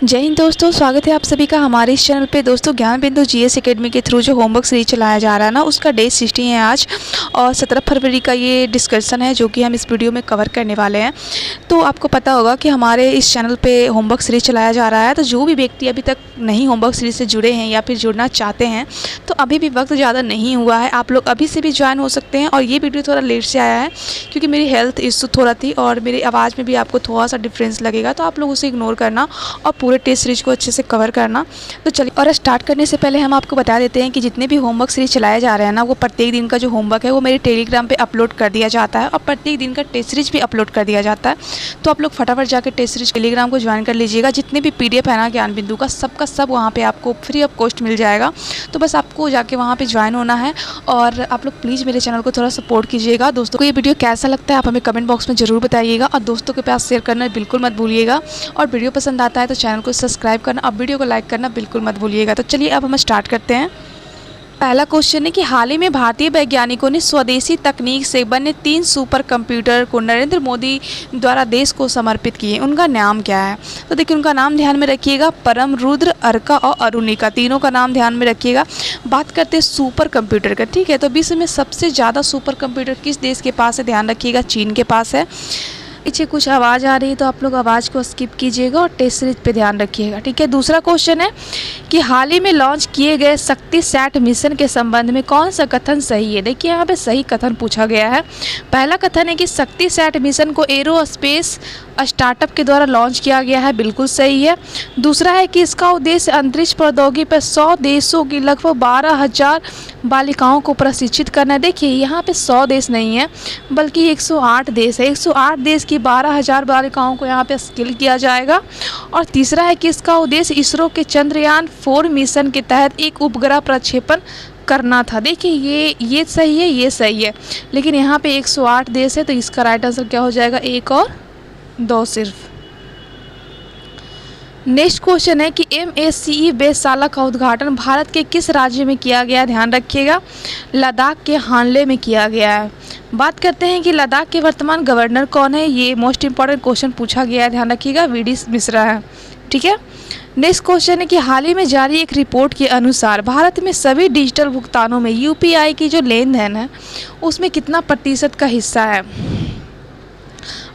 जय हिंद दोस्तों, स्वागत है आप सभी का हमारे इस चैनल पे। दोस्तों ज्ञान बिंदु जीएस एकेडमी के थ्रू जो होमवर्क सीरीज चलाया जा रहा है ना, उसका डे 60 है आज और 17 फरवरी का ये डिस्कशन है जो कि हम इस वीडियो में कवर करने वाले हैं। तो आपको पता होगा कि हमारे इस चैनल पे होमवर्क सीरीज चलाया जा रहा है। तो जो भी व्यक्ति अभी तक नहीं होमवर्क सीरीज से जुड़े हैं या फिर जुड़ना चाहते हैं तो अभी भी वक्त ज़्यादा नहीं हुआ है, आप लोग अभी से भी ज्वाइन हो सकते हैं। और ये वीडियो थोड़ा लेट से आया है क्योंकि मेरी हेल्थ इशू थोड़ा थी और मेरी आवाज़ में भी आपको थोड़ा सा डिफरेंस लगेगा, तो आप लोग उसे इग्नोर करना और पूरे टेस्ट सीरीज को अच्छे से कवर करना। तो चलिए, और स्टार्ट करने से पहले हम आपको बता देते हैं कि जितने भी होमवर्क सीरीज चलाए जा रहे हैं ना, वो प्रत्येक दिन का जो होमवर्क है वो मेरे टेलीग्राम पे अपलोड कर दिया जाता है और प्रत्येक दिन का टेस्ट सीरीज भी अपलोड कर दिया जाता है। तो आप लोग फटाफट जाकर टेस्ट सीरीज टेलीग्राम को ज्वाइन कर लीजिएगा। जितने भी PDF है ना ज्ञान बिंदु का सब वहाँ पर आपको फ्री ऑफ कॉस्ट मिल जाएगा। तो बस आपको जाके वहाँ पर ज्वाइन होना है और आप लोग प्लीज़ मेरे चैनल को थोड़ा सपोर्ट कीजिएगा। दोस्तों को ये वीडियो कैसा लगता है आप हमें कमेंट बॉक्स में ज़रूर बताइएगा और दोस्तों के पास शेयर करना बिल्कुल मत भूलिएगा। और वीडियो पसंद आता है तो चैनल को सब्सक्राइब करना और वीडियो को लाइक करना बिल्कुल मत भूलिएगा। तो चलिए अब हम स्टार्ट करते हैं। पहला क्वेश्चन है कि हाल ही में भारतीय वैज्ञानिकों ने स्वदेशी तकनीक से बने 3 सुपर कंप्यूटर को नरेंद्र मोदी द्वारा देश को समर्पित किए। उनका नाम क्या है? तो देखिए, उनका नाम ध्यान में रखिएगा, परम, रुद्र, अर्का और अरुणिका, तीनों का नाम ध्यान में रखिएगा। बात करते हैं सुपर कंप्यूटर का, ठीक है। तो विश्व में सबसे ज़्यादा सुपर कंप्यूटर किस देश के पास है? ध्यान रखिएगा, चीन के पास है। पीछे कुछ आवाज़ आ रही है तो आप लोग आवाज़ को स्किप कीजिएगा और टेस्ट सीरीज पे ध्यान रखिएगा, ठीक है। दूसरा क्वेश्चन है कि हाल ही में लॉन्च किए गए शक्ति सैट मिशन के संबंध में कौन सा कथन सही है? देखिए, यहाँ पे सही कथन पूछा गया है। पहला कथन है कि शक्ति सैट मिशन को एरोस्पेस स्टार्टअप के द्वारा लॉन्च किया गया है, बिल्कुल सही है। दूसरा है कि इसका उद्देश्य अंतरिक्ष प्रौद्योगिकी पर 100 देशों की लगभग 12,000 बालिकाओं को प्रशिक्षित करना है। देखिए, यहाँ पे 100 देश नहीं है बल्कि 108 देश है। 108 देश की 12,000 बालिकाओं को यहाँ पे स्किल किया जाएगा। और तीसरा है कि इसका उद्देश्य इसरो के चंद्रयान 4 मिशन के तहत एक उपग्रह प्रक्षेपण करना था। देखिए, ये सही है, ये सही है, लेकिन यहाँ पे 108 देश है तो इसका राइट आंसर क्या हो जाएगा? 1 और 2 सिर्फ। नेक्स्ट क्वेश्चन है कि MSCE वेधशाला का उद्घाटन भारत के किस राज्य में किया गया? ध्यान रखिएगा, लद्दाख के हानले में किया गया है। बात करते हैं कि लद्दाख के वर्तमान गवर्नर कौन है? ये मोस्ट इंपॉर्टेंट क्वेश्चन पूछा गया है, ध्यान रखिएगा, VD मिश्रा है, ठीक है। नेक्स्ट क्वेश्चन है कि हाल ही में जारी एक रिपोर्ट के अनुसार भारत में सभी डिजिटल भुगतानों में UPI की जो लेन देन है उसमें कितना प्रतिशत का हिस्सा है?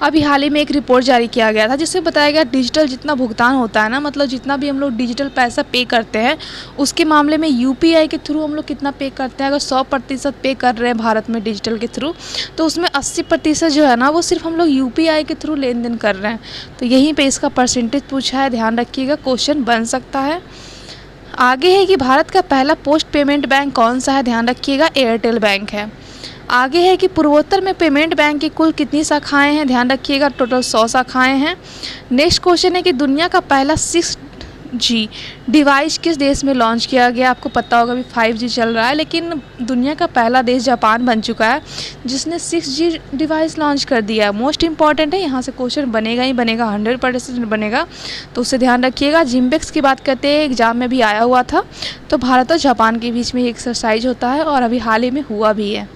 अभी हाल ही में एक रिपोर्ट जारी किया गया था जिससे बताया गया डिजिटल जितना भुगतान होता है ना, मतलब जितना भी हम लोग डिजिटल पैसा पे करते हैं उसके मामले में UPI के थ्रू हम लोग कितना पे करते हैं। अगर 100% पे कर रहे हैं भारत में डिजिटल के थ्रू, तो उसमें 80% जो है ना वो सिर्फ हम लोग UPI के थ्रू लेन देन कर रहे हैं। तो यहीं पर इसका परसेंटेज पूछा है, ध्यान रखिएगा, क्वेश्चन बन सकता है। आगे है कि भारत का पहला पोस्ट पेमेंट बैंक कौन सा है? ध्यान रखिएगा, एयरटेल बैंक है। आगे है कि पूर्वोत्तर में पेमेंट बैंक की कुल कितनी शाखाएं हैं? ध्यान रखिएगा, टोटल 100 शाखाएं हैं। नेक्स्ट क्वेश्चन है कि दुनिया का पहला 6G डिवाइस किस देश में लॉन्च किया गया? आपको पता होगा अभी 5G चल रहा है, लेकिन दुनिया का पहला देश जापान बन चुका है जिसने 6G डिवाइस लॉन्च कर दिया है। मोस्ट इंपॉर्टेंट है, यहाँ से क्वेश्चन बनेगा ही बनेगा, 100% बनेगा, तो उसे ध्यान रखिएगा। जिम्बेक्स की बात करते हैं, एग्जाम में भी आया हुआ था। तो भारत और जापान के बीच में एक्सरसाइज होता है और अभी हाल ही में हुआ भी है।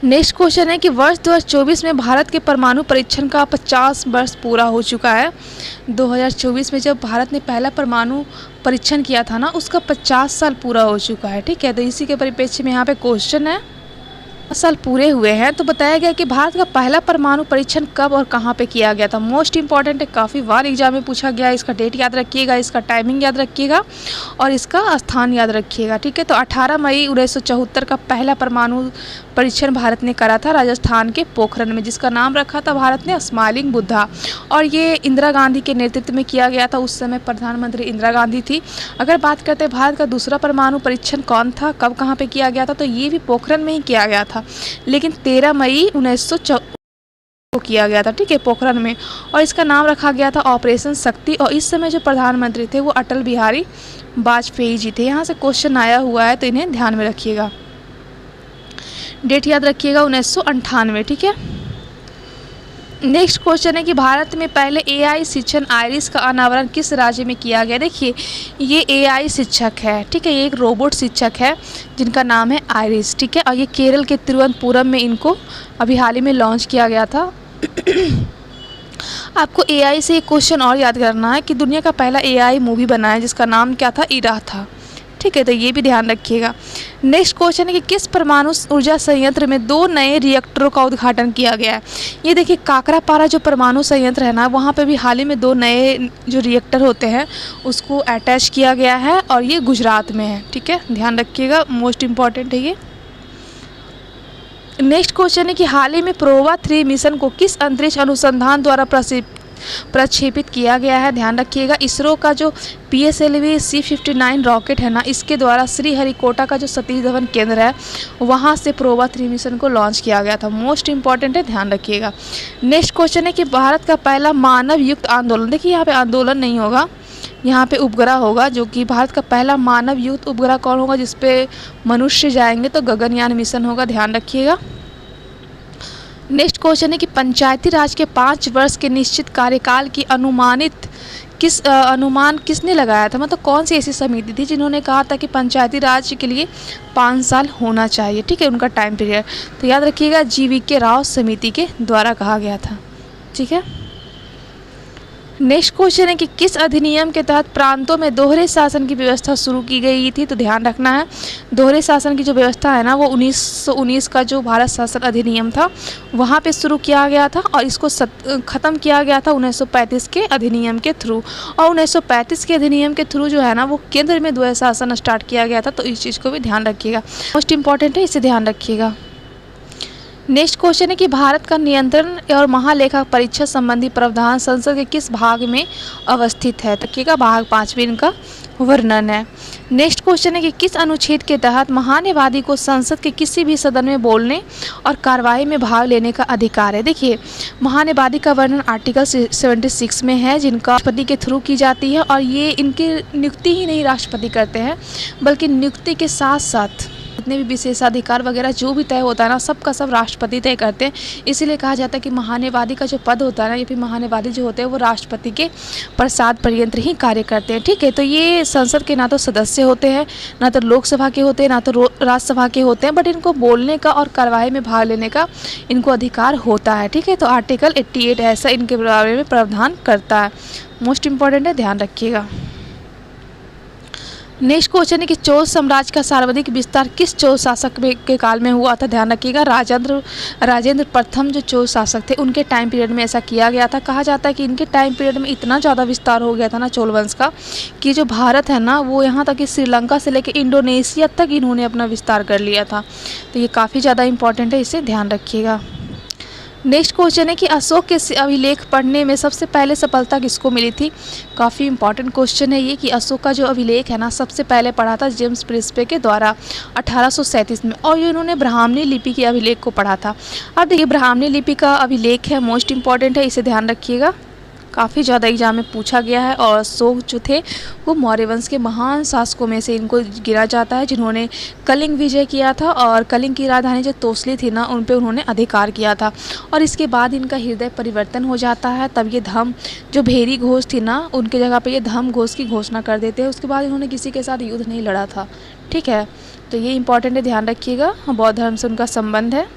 नेक्स्ट क्वेश्चन है कि वर्ष 2024 में भारत के परमाणु परीक्षण का 50 वर्ष पूरा हो चुका है। 2024 में जब भारत ने पहला परमाणु परीक्षण किया था ना, उसका 50 साल पूरा हो चुका है, ठीक है। तो इसी के परिप्रेक्ष्य में यहाँ पे क्वेश्चन है, साल पूरे हुए हैं। तो बताया गया कि भारत का पहला परमाणु परीक्षण कब और कहाँ पे किया गया था। मोस्ट इंपॉर्टेंट है, काफ़ी बार एग्जाम में पूछा गया है। इसका डेट याद रखिएगा, इसका टाइमिंग याद रखिएगा और इसका स्थान याद रखिएगा, ठीक है। तो 18 मई 1974 का पहला परमाणु परीक्षण भारत ने करा था राजस्थान के पोखरण में, जिसका नाम रखा था भारत ने स्माइलिंग बुद्धा। और ये इंदिरा गांधी के नेतृत्व में किया गया था, उस समय प्रधानमंत्री इंदिरा गांधी थी। अगर बात करते हैं भारत का दूसरा परमाणु परीक्षण कौन था, कब कहाँ पे किया गया था, तो ये भी पोखरण में ही किया गया था, लेकिन 13 मई 1974 को किया गया था, ठीक है, पोखरण में। और इसका नाम रखा गया था ऑपरेशन शक्ति। और इस समय जो प्रधानमंत्री थे वो अटल बिहारी वाजपेयी जी थे। यहाँ से क्वेश्चन आया हुआ है तो इन्हें ध्यान में रखिएगा। डेट याद रखिएगा 1998, ठीक है। नेक्स्ट क्वेश्चन है कि भारत में पहले AI शिक्षण आइरिस का अनावरण किस राज्य में किया गया? देखिए, ये AI शिक्षक है, ठीक है, ये एक रोबोट शिक्षक है जिनका नाम है आइरिस, ठीक है। और ये केरल के तिरुवनंतपुरम में इनको अभी हाल ही में लॉन्च किया गया था। आपको एआई से एक क्वेश्चन और याद करना है कि दुनिया का पहला एआई मूवी बना है जिसका नाम क्या था, इरा था। ठीक है, तो ये भी ध्यान रखिएगा। नेक्स्ट क्वेश्चन है कि किस परमाणु ऊर्जा संयंत्र में 2 नए रिएक्टरों का उद्घाटन किया गया है। ये देखिए काकरापारा जो परमाणु संयंत्र है ना, वहाँ पे भी हाल ही में 2 नए जो रिएक्टर होते हैं उसको अटैच किया गया है और ये गुजरात में है। ठीक है, ध्यान रखिएगा, मोस्ट इम्पॉर्टेंट है ये। नेक्स्ट क्वेश्चन है कि हाल ही में प्रोवा 3 मिशन को किस अंतरिक्ष अनुसंधान द्वारा प्रक्षेपित किया गया है। ध्यान रखिएगा, इसरो का जो PSLV C59 रॉकेट है ना, इसके द्वारा श्रीहरिकोटा का जो सतीश धवन केंद्र है वहाँ से प्रोवा 3 मिशन को लॉन्च किया गया था। मोस्ट इंपॉर्टेंट है, ध्यान रखिएगा। नेक्स्ट क्वेश्चन है कि भारत का पहला मानव युक्त आंदोलन, देखिए यहाँ पे आंदोलन नहीं होगा, यहाँ पे उपग्रह होगा, जो कि भारत का पहला मानव युक्त उपग्रह कौन होगा जिसपे मनुष्य जाएंगे, तो गगनयान मिशन होगा। ध्यान रखिएगा। नेक्स्ट क्वेश्चन है कि पंचायती राज के 5 वर्ष के निश्चित कार्यकाल की अनुमान किसने लगाया था, मतलब कौन सी ऐसी समिति थी जिन्होंने कहा था कि पंचायती राज के लिए 5 साल होना चाहिए। ठीक है, उनका टाइम पीरियड, तो याद रखिएगा GVK राव समिति के द्वारा कहा गया था। ठीक है। नेक्स्ट क्वेश्चन है कि किस अधिनियम के तहत प्रांतों में दोहरे शासन की व्यवस्था शुरू की गई थी, तो ध्यान रखना है दोहरे शासन की जो व्यवस्था है ना वो 1919 का जो भारत शासन अधिनियम था वहाँ पे शुरू किया गया था और इसको ख़त्म किया गया था 1935 के अधिनियम के थ्रू। और 1935 के अधिनियम के थ्रू जो है ना वो केंद्र में द्वैध शासन स्टार्ट किया गया था, तो इस चीज़ को भी ध्यान रखिएगा, मोस्ट इंपॉर्टेंट है, इसे ध्यान रखिएगा। नेक्स्ट क्वेश्चन है कि भारत का नियंत्रण और महालेखा परीक्षा संबंधी प्रावधान संसद के किस भाग में अवस्थित है, रखिएगा भाग 5 में इनका वर्णन है। नेक्स्ट क्वेश्चन है कि किस अनुच्छेद के तहत महान्यवादी को संसद के किसी भी सदन में बोलने और कार्रवाई में भाग लेने का अधिकार है। देखिए महान्यवादी का वर्णन आर्टिकल 76 में है, जिनका राष्ट्रपति के थ्रू की जाती है और ये इनकी नियुक्ति ही नहीं राष्ट्रपति करते हैं, बल्कि नियुक्ति के साथ साथ जितने भी विशेषाधिकार वगैरह जो भी तय होता है ना सबका सब राष्ट्रपति तय करते हैं। इसीलिए कहा जाता है कि महान्यवादी का जो पद होता है ना, या फिर महान्यवादी जो होते हैं वो राष्ट्रपति के प्रसाद पर्यंत ही कार्य करते हैं। ठीक है, तो ये संसद के ना तो सदस्य होते हैं, ना तो लोकसभा के होते हैं, ना तो राज्यसभा के होते हैं, बट इनको बोलने का और कार्रवाई में भाग लेने का इनको अधिकार होता है। ठीक है, तो आर्टिकल 88 ऐसा इनके बारे में प्रावधान करता है। मोस्ट इंपॉर्टेंट है, ध्यान रखिएगा। नेक्स्ट क्वेश्चन है कि चोल साम्राज्य का सर्वाधिक विस्तार किस चोल शासक के काल में हुआ था। ध्यान रखिएगा, राजेंद्र प्रथम जो चोल शासक थे उनके टाइम पीरियड में ऐसा किया गया था। कहा जाता है कि इनके टाइम पीरियड में इतना ज़्यादा विस्तार हो गया था ना चोल वंश का कि जो भारत है ना वो यहाँ तक कि श्रीलंका से लेकर इंडोनेशिया तक इन्होंने अपना विस्तार कर लिया था। तो ये काफ़ी ज़्यादा इंपॉर्टेंट है, इसे ध्यान रखिएगा। नेक्स्ट क्वेश्चन है कि अशोक के अभिलेख पढ़ने में सबसे पहले सफलता किसको मिली थी। काफ़ी इंपॉर्टेंट क्वेश्चन है ये कि अशोक का जो अभिलेख है ना सबसे पहले पढ़ा था जेम्स प्रिस्पे के द्वारा 1837 में, और ये इन्होंने ब्राह्मणी लिपि के अभिलेख को पढ़ा था। अब देखिए ब्राह्मणी लिपि का अभिलेख है, मोस्ट इंपॉर्टेंट है, इसे ध्यान रखिएगा, काफ़ी ज़्यादा एग्जाम में पूछा गया है। और अशोक जो थे वो मौर्य वंश के महान शासकों में से इनको गिना जाता है, जिन्होंने कलिंग विजय किया था और कलिंग की राजधानी जो तोसली थी ना उन पे उन्होंने अधिकार किया था। और इसके बाद इनका हृदय परिवर्तन हो जाता है, तब ये धम जो भेरी घोष थी ना उनके जगह पे ये धम घोष की घोषणा कर देते हैं। उसके बाद इन्होंने किसी के साथ युद्ध नहीं लड़ा था। ठीक है, तो ये इंपॉर्टेंट है, ध्यान रखिएगा, बौद्ध धर्म से उनका संबंध है।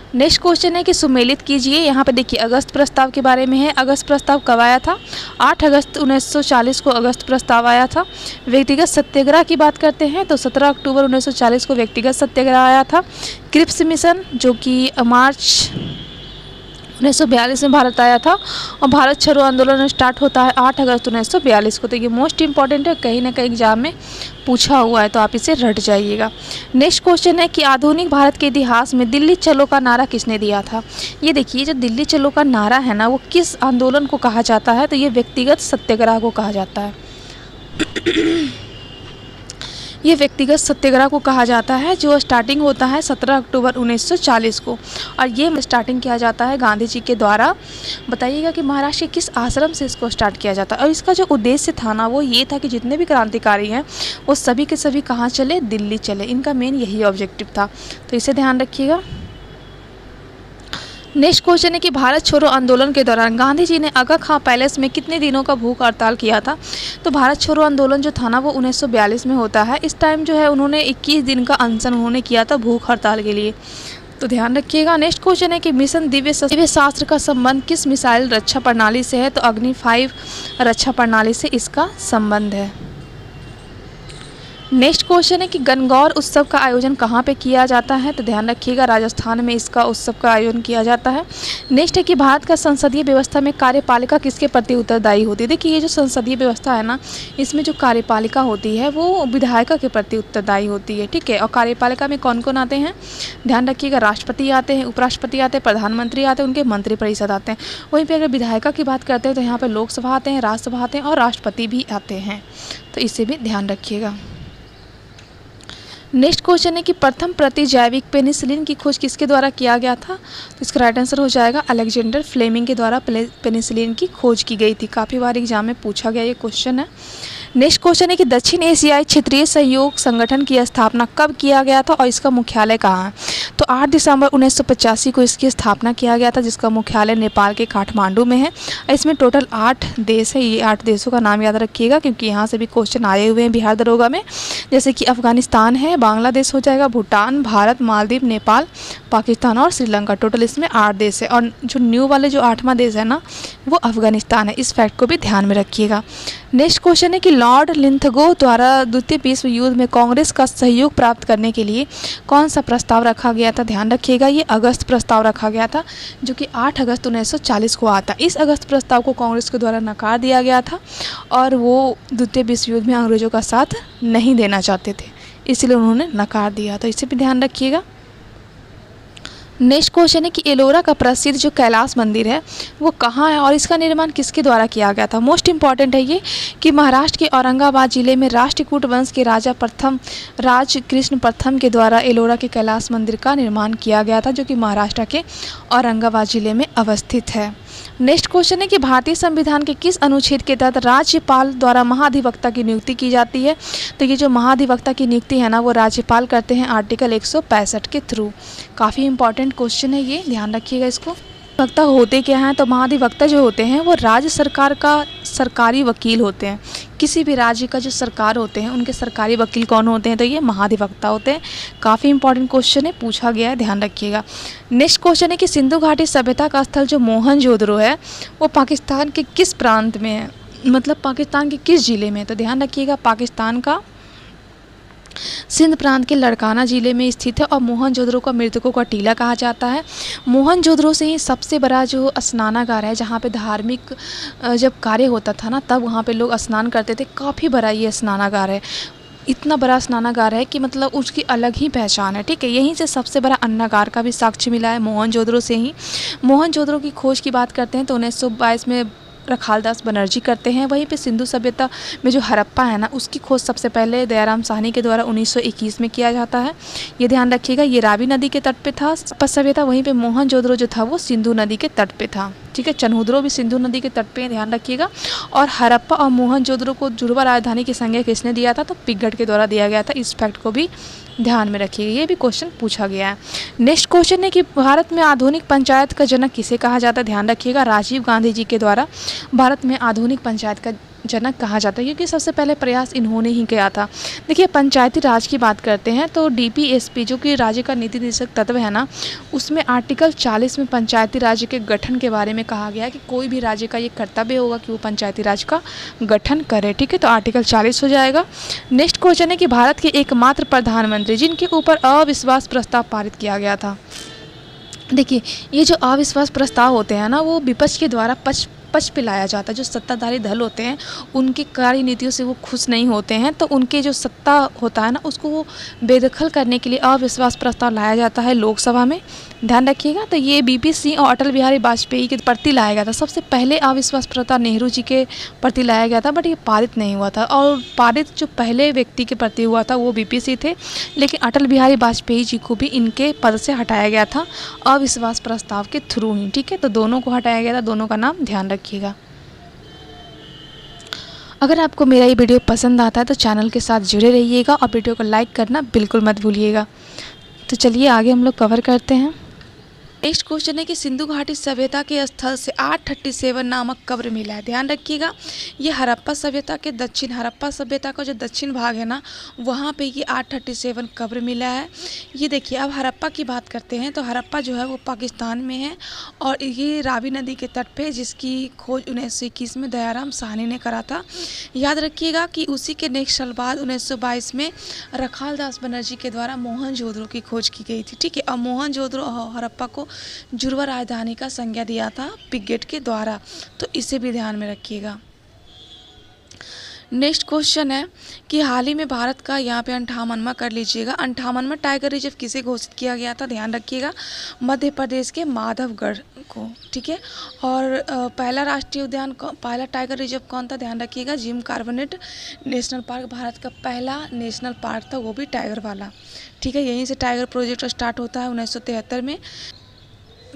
नेक्स्ट क्वेश्चन है कि सुमेलित कीजिए। यहाँ पे देखिए अगस्त प्रस्ताव के बारे में है। अगस्त प्रस्ताव कब आया था? 8 अगस्त 1940 को अगस्त प्रस्ताव आया था। व्यक्तिगत सत्याग्रह की बात करते हैं तो 17 अक्टूबर 1940 को व्यक्तिगत सत्याग्रह आया था। क्रिप्स मिशन जो कि मार्च 1942 में भारत आया था, और भारत छोड़ो आंदोलन स्टार्ट होता है 8 अगस्त 1942 को। तो ये मोस्ट इंपॉर्टेंट है, कहीं ना कहीं एग्जाम में पूछा हुआ है, तो आप इसे रट जाइएगा। नेक्स्ट क्वेश्चन है कि आधुनिक भारत के इतिहास में दिल्ली चलो का नारा किसने दिया था। ये देखिए जो दिल्ली चलो का नारा है ना वो किस आंदोलन को कहा जाता है, तो ये व्यक्तिगत सत्याग्रह को कहा जाता है। ये व्यक्तिगत सत्याग्रह को कहा जाता है, जो स्टार्टिंग होता है 17 अक्टूबर 1940 को, और ये स्टार्टिंग किया जाता है गांधी जी के द्वारा। बताइएगा कि महाराष्ट्र के किस आश्रम से इसको स्टार्ट किया जाता है, और इसका जो उद्देश्य था ना वो ये था कि जितने भी क्रांतिकारी हैं वो सभी के सभी कहाँ चले, दिल्ली चले। इनका मेन यही ऑब्जेक्टिव था, तो इसे ध्यान रखिएगा। नेक्स्ट क्वेश्चन है कि भारत छोड़ो आंदोलन के दौरान गांधी जी ने आगा खां पैलेस में कितने दिनों का भूख हड़ताल किया था। तो भारत छोड़ो आंदोलन जो था ना वो 1942 में होता है। इस टाइम जो है उन्होंने 21 दिन का अनशन उन्होंने किया था भूख हड़ताल के लिए। तो ध्यान रखिएगा। नेक्स्ट क्वेश्चन है कि मिशन दिव्य शास्त्र का संबंध किस मिसाइल रक्षा प्रणाली से है? तो अग्नि 5 रक्षा प्रणाली से इसका संबंध है। नेक्स्ट क्वेश्चन है कि गणगौर उत्सव का आयोजन कहाँ पे किया जाता है? तो ध्यान रखिएगा, राजस्थान में इसका उत्सव का आयोजन किया जाता है। नेक्स्ट है कि भारत का संसदीय व्यवस्था में कार्यपालिका किसके प्रति उत्तरदायी होती है? देखिए, ये जो संसदीय व्यवस्था है ना, इसमें जो कार्यपालिका होती है वो विधायिका के प्रति उत्तरदायी होती है, ठीक है। और कार्यपालिका में कौन कौन आते हैं? ध्यान रखिएगा, राष्ट्रपति आते हैं, उपराष्ट्रपति आते हैं, प्रधानमंत्री आते हैं, उनके मंत्रिपरिषद आते हैं। वहीं पर अगर विधायिका की बात करते हैं तो यहाँ पर लोकसभा आते हैं, राज्यसभा आते हैं और राष्ट्रपति भी आते हैं, तो इसे भी ध्यान रखिएगा। नेक्स्ट क्वेश्चन है कि प्रथम प्रतिजैविक पेनिसिलिन की खोज किसके द्वारा किया गया था? तो इसका राइट आंसर हो जाएगा अलेक्जेंडर फ्लेमिंग के द्वारा पेनिसिलिन की खोज की गई थी। काफ़ी बार एग्जाम में पूछा गया ये क्वेश्चन है। नेक्स्ट क्वेश्चन है कि दक्षिण एशियाई क्षेत्रीय सहयोग संगठन की स्थापना कब किया गया था और इसका मुख्यालय कहाँ है? तो 8 दिसंबर 1985 को इसकी स्थापना किया गया था, जिसका मुख्यालय नेपाल के काठमांडू में है। इसमें टोटल 8 देश है। ये 8 देशों का नाम याद रखिएगा क्योंकि यहाँ से भी क्वेश्चन आए हुए हैं बिहार दरोगा में, जैसे कि अफगानिस्तान है, बांग्लादेश हो जाएगा, भूटान, भारत, मालदीव, नेपाल, पाकिस्तान और श्रीलंका। टोटल इसमें 8 देश है और जो न्यू वाले जो 8वां देश है ना, वो अफगानिस्तान है। इस फैक्ट को भी ध्यान में रखिएगा। नेक्स्ट क्वेश्चन है कि लॉर्ड लिंथगो द्वारा द्वितीय विश्व युद्ध में कांग्रेस का सहयोग प्राप्त करने के लिए कौन सा प्रस्ताव रखा गया था? ध्यान रखिएगा, ये अगस्त प्रस्ताव रखा गया था जो कि 8 अगस्त 1940 को आता। इस अगस्त प्रस्ताव को कांग्रेस के द्वारा नकार दिया गया था और वो द्वितीय विश्व युद्ध में अंग्रेजों का साथ नहीं देना चाहते थे, इसलिए उन्होंने नकार दिया, तो इसे भी ध्यान रखिएगा। नेक्स्ट क्वेश्चन है कि एलोरा का प्रसिद्ध जो कैलाश मंदिर है वो कहाँ है और इसका निर्माण किसके द्वारा किया गया था? मोस्ट इंपॉर्टेंट है ये कि महाराष्ट्र के औरंगाबाद जिले में राष्ट्रकूट वंश के राजा कृष्ण प्रथम के द्वारा एलोरा के कैलाश मंदिर का निर्माण किया गया था, जो कि महाराष्ट्र के औरंगाबाद जिले में अवस्थित है। नेक्स्ट क्वेश्चन है कि भारतीय संविधान के किस अनुच्छेद के तहत राज्यपाल द्वारा महाधिवक्ता की नियुक्ति की जाती है? तो ये जो महाधिवक्ता की नियुक्ति है ना, वो राज्यपाल करते हैं आर्टिकल 165 के थ्रू। काफ़ी इंपॉर्टेंट क्वेश्चन है ये, ध्यान रखिएगा इसको। वक्ता होते क्या हैं? तो महाधिवक्ता जो होते हैं वो राज्य सरकार का सरकारी वकील होते हैं। किसी भी राज्य का जो सरकार होते हैं उनके सरकारी वकील कौन होते हैं? तो ये महाधिवक्ता होते हैं। काफ़ी इंपॉर्टेंट क्वेश्चन है, पूछा गया है, ध्यान रखिएगा। नेक्स्ट क्वेश्चन है कि सिंधु घाटी सभ्यता का स्थल जो मोहनजोदड़ो है वो पाकिस्तान के किस प्रांत में है? मतलब पाकिस्तान के किस ज़िले में? तो ध्यान रखिएगा, पाकिस्तान का सिंध प्रांत के लड़काना जिले में स्थित है और मोहनजोदड़ो को मृतकों का टीला कहा जाता है। मोहनजोदड़ो से ही सबसे बड़ा जो स्नानागार है, जहाँ पे धार्मिक जब कार्य होता था ना, तब वहाँ पे लोग स्नान करते थे। काफ़ी बड़ा ये स्नानागार है, इतना बड़ा स्नानागार है कि मतलब उसकी अलग ही पहचान है, ठीक है। यहीं से सबसे बड़ा अन्नागार का भी साक्ष्य मिला है मोहनजोदड़ो से ही। मोहनजोदड़ो की खोज की बात करते हैं तो 1922 में रखालदास बनर्जी करते हैं। वहीं पे सिंधु सभ्यता में जो हड़प्पा है ना, उसकी खोज सबसे पहले दयाराम साहनी के द्वारा 1921 में किया जाता है। ये ध्यान रखिएगा, ये रावी नदी के तट पे था हड़प्पा सभ्यता। वहीं पे मोहनजोदड़ो जो था वो सिंधु नदी के तट पे था, ठीक है। चनहुद्रो भी सिंधु नदी के तट पे, ध्यान रखिएगा। और हड़प्पा और मोहनजोदड़ो को जुड़वा राजधानी की संज्ञा किसने दिया था? तो पिगट के द्वारा दिया गया था। इस फैक्ट को भी ध्यान में रखिएगा, ये भी क्वेश्चन पूछा गया है। नेक्स्ट क्वेश्चन है कि भारत में आधुनिक पंचायत का जनक किसे कहा जाता है? ध्यान रखिएगा, राजीव गांधी जी के द्वारा भारत में आधुनिक पंचायत का जनक कहा जाता है, क्योंकि सबसे पहले प्रयास इन्होंने ही किया था। देखिए, पंचायती राज की बात करते हैं तो डीपीएसपी जो कि राज्य का नीति निर्देशक तत्व है ना, उसमें आर्टिकल 40 में पंचायती राज के गठन के बारे में कहा गया है कि कोई भी राज्य का ये कर्तव्य होगा कि वो पंचायती राज का गठन करे, ठीक है। तो आर्टिकल 40 हो जाएगा। नेक्स्ट क्वेश्चन है कि भारत के एकमात्र प्रधानमंत्री जिनके ऊपर अविश्वास प्रस्ताव पारित किया गया था। देखिए, ये जो अविश्वास प्रस्ताव होते हैं ना, वो विपक्ष के द्वारा पक्ष पे लाया जाता है। जो सत्ताधारी दल होते हैं उनकी कार्य नीतियों से वो खुश नहीं होते हैं, तो उनके जो सत्ता होता है ना, उसको वो बेदखल करने के लिए अविश्वास प्रस्ताव लाया जाता है लोकसभा में, ध्यान रखिएगा। तो ये बीपी सिंह और अटल बिहारी वाजपेयी के प्रति लाया गया था। सबसे पहले अविश्वास प्रस्ताव नेहरू जी के प्रति लाया गया था, बट ये पारित नहीं हुआ था। और पारित जो पहले व्यक्ति के प्रति हुआ था वो बीपी सिंह थे, लेकिन अटल बिहारी वाजपेयी जी को भी इनके पद से हटाया गया था अविश्वास प्रस्ताव के थ्रू ही, ठीक है। तो दोनों को हटाया गया था, दोनों का नाम ध्यान रखिएगा। अगर आपको मेरा ये वीडियो पसंद आता है तो चैनल के साथ जुड़े रहिएगा और वीडियो को लाइक करना बिल्कुल मत भूलिएगा। तो चलिए आगे हम लोग कवर करते हैं। नेक्स्ट क्वेश्चन है कि सिंधु घाटी सभ्यता के स्थल से 837 नामक कब्र मिला है। ध्यान रखिएगा, ये हड़प्पा सभ्यता के दक्षिण, हड़प्पा सभ्यता का जो दक्षिण भाग है ना, वहाँ पे ये 837 कब्र मिला है। ये देखिए, अब हड़प्पा की बात करते हैं तो हड़प्पा जो है वो पाकिस्तान में है और ये रावी नदी के तट पे, जिसकी खोज 1921 में दयाराम साहनी ने करा था। याद रखिएगा कि उसी के नेक्स्ट साल बाद 1922 में रखाल दास बनर्जी के द्वारा मोहनजोदड़ो की खोज की गई थी। ठीक है, और मोहनजोदड़ो हड़प्पा को जुड़वा राजधानी का संज्ञा दिया था पिगेट के द्वारा, तो इसे भी ध्यान में रखिएगा। नेक्स्ट क्वेश्चन है कि हाल ही में भारत का, यहाँ पे 58वां कर लीजिएगा, 58वां टाइगर रिजर्व किसे घोषित किया गया था? ध्यान रखिएगा, मध्य प्रदेश के माधवगढ़ को। ठीक है, और पहला राष्ट्रीय उद्यान, पहला टाइगर रिजर्व कौन था? ध्यान रखिएगा, Jim Corbett national park Bharat का पहला नेशनल पार्क था, वो भी टाइगर वाला। ठीक है, यहीं से टाइगर प्रोजेक्ट स्टार्ट होता है 1973 में।